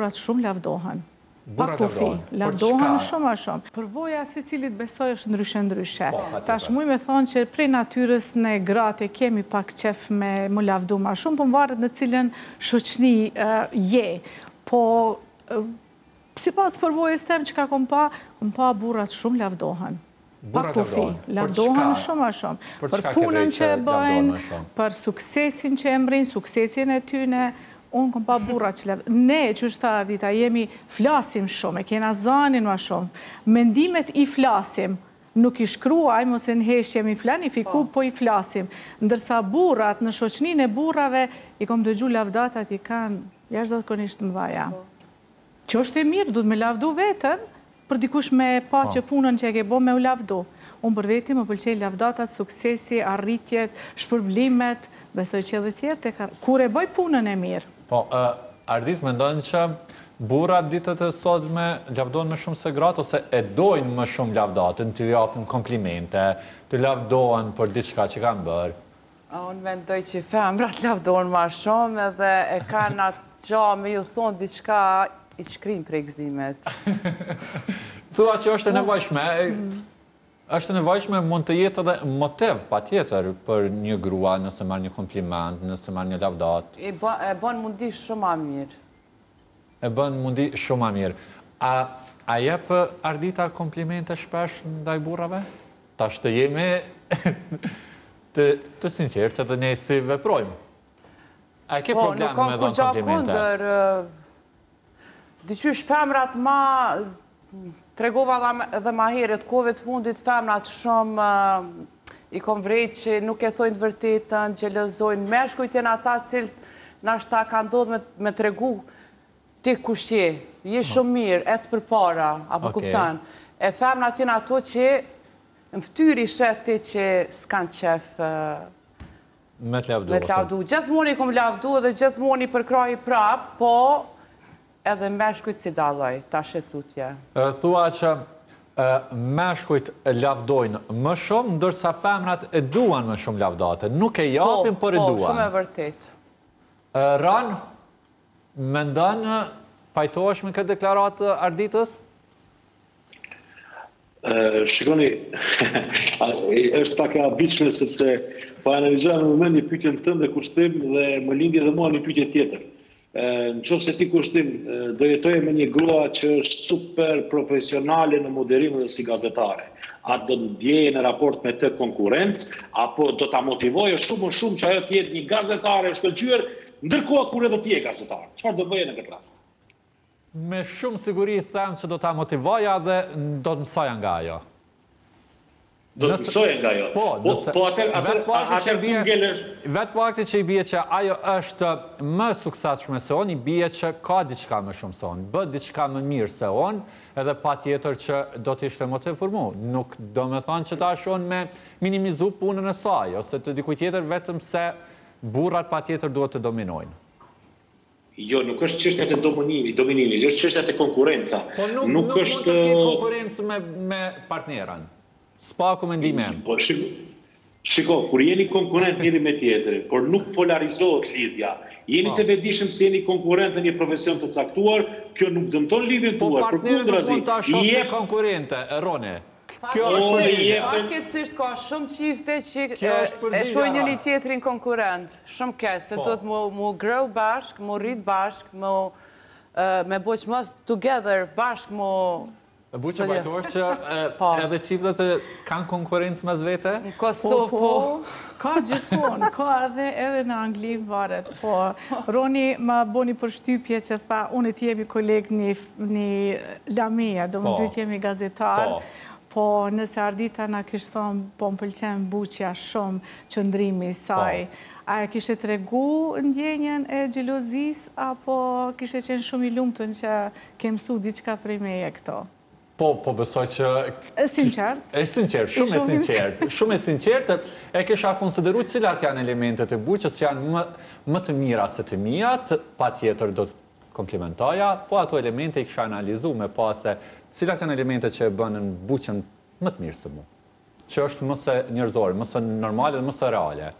burrat shumë lavdohen. Pa kufi, lavdohen shumë a shumë. Përvoja se cilit besoj është ndryshe. Tash muj me thonë që prej natyrës ne gratë kemi pak qef me më lavdu ma shumë, po më varet në cilën shoqni je. Po, si pas përvojës tem që ka kom pa burrat shumë lavdohen. Pa kufi, lavdohen shumë a shumë. Për punën që e bëjnë, për suksesin që e mrinë, suksesin e tyne, unë kom pa burra që lavdohen. Ne, që është ta ardita, flasim shumë, e kena zanin ma shumë. Mendimet i flasim, nuk i shkruajmë ose në heshjem i planifiku, po i flasim. Ndërsa burrat, në shoqnin e burrave, i kom dëgju lavdatat i kanë jashtëzakonisht mëdha. Që është e mirë, du të me lavdu vetën, për dikush me pa që punën që e ke bo me u lavdu. Unë për veti më pëlqej lavdatat, suksesi, arritjet, shpërblimet, besoj që edhe tjerë të ka... Kur e boj punën e mirë. Po, Ardit, mendojnë që burrat ditët e sotme lavdohen më shumë se gratë, ose e dojnë më shumë lavdatën, të japin komplimente, të lavdohen për diçka që kanë bërë? Unë mendoj që femrat lavdohen më shumë edhe e kanë atë gja me ju thonë diçka i shkrim për egzimet. Thua që është e nevojshme. është nevojshme, mund të jetë edhe motiv, pa tjetër, për një grua nëse marrë një kompliment, nëse marrë një lavdat. E bën mundi shumë ma mirë. E bën mundi shumë ma mirë. A jep Ardita komplimente shpesh ndaj burrave? Tash të jemi të sinqertë edhe ne si veprojmë. A ke problem me dhënë komplimente? Diqysh femrat ma... Tregova edhe ma herët, kove të fundit femrat shumë i kom vrejt që nuk e thojnë të vërtetën, gjelozojnë. Meshkujt janë ata cilët nashta ka ndodhë me tregu ti kushtje, je shumë mirë, ecë për para, apo kuptan. E femrat janë ato që në ftyri sheti që s'kan qef me të lavdu. Gjithmoni kom lavdu dhe gjithmoni përkrahi prap, po edhe meshkujt si daloj, ta shetutje. Thua që meshkujt lavdojnë më shumë, ndërsa femrat e duan më shumë lavdate. Nuk e japin, por e duan. Po, shumë e vërtet. Ran, mendon pajtohesh me këtë deklaratë Arditës? Shikoni, është pak e habitshme sepse po analizojmë në moment një pyetjen tënde kushtim dhe më lindi edhe mua një pyetje tjetër. Në qoftë se ti kushtim do jetoje me një grua që është super profesionale në moderimin dhe si gazetare, a do të ndjeje në raport me të konkurrencë, apo do ta motivoje shumë më shumë që ajo të jetë një gazetare e shkëlqyer, ndërkohë kur edhe ti je gazetar? Çfarë do bëje në këtë rast? Me shumë siguri them që do ta motivoja dhe do të mësoja nga ajo. Do të mësoje nga ajo. Po atër kungelër... Vetë fakti që i bie që ajo është më suksesshme se unë, i bie që ka diçka më shumë se unë, bë diçka më mirë se unë, edhe pa tjetër që do të ishte motiv për mu. Nuk do me thonë që ta shon me minimizu punën e saj, ose të dikuj tjetër vetëm se burrat pa tjetër duhet të dominojnë. Jo, nuk është çështja e dominimit, është çështja e konkurrenca. Po nuk mund të ketë konkurrencë me partnerën. S'paku mendimen. Po shiko, kur jeni konkurrent njëri me tjetrin, por nuk polarizohet lidhja, jeni të vetëdijshëm se jeni konkurrent në një profesion të caktuar, kjo nuk dëmton lidhjen tuaj, përkundrazi. Po partneri mund ta shohë si konkurrente, Rone. Fatkeqësisht ka shumë çifte që e shohin njëri tjetrin konkurrent. Shumë keq, se duhet mu grow bashk, mu rrit bashk, me bëj mos together bashk mu... E buqë pajtosh që edhe qiftet kanë konkurencë mes vete? Në Kosovë, po. Ka gjithmonë, ka edhe në Angli varet. Po, Roni më boni përshtypje që tha, unë të jemi kolegë një Lamia, do më dy të jemi gazetar. Po, nëse Ardita na kishtë thonë, po më pëlqen buqja shumë qëndrimi saj. A e kishte tregu ndjenjen e xhelozis, apo kishte qenë shumë i lumtun që ke mësu diçka prej meje këto? Po besoj që... E sinqert? E sinqert, shumë e sinqert. Shumë e sinqert, e kisha konsideru cilat janë elementet e buqës që janë më të mira se të mia, pa tjetër do të komplimentoja, po ato elemente i kisha analizu me pase cilat janë elementet që e bënën buqën më të mirë se mu. Që është mëse njërzore, mëse normale dhe mëse reale.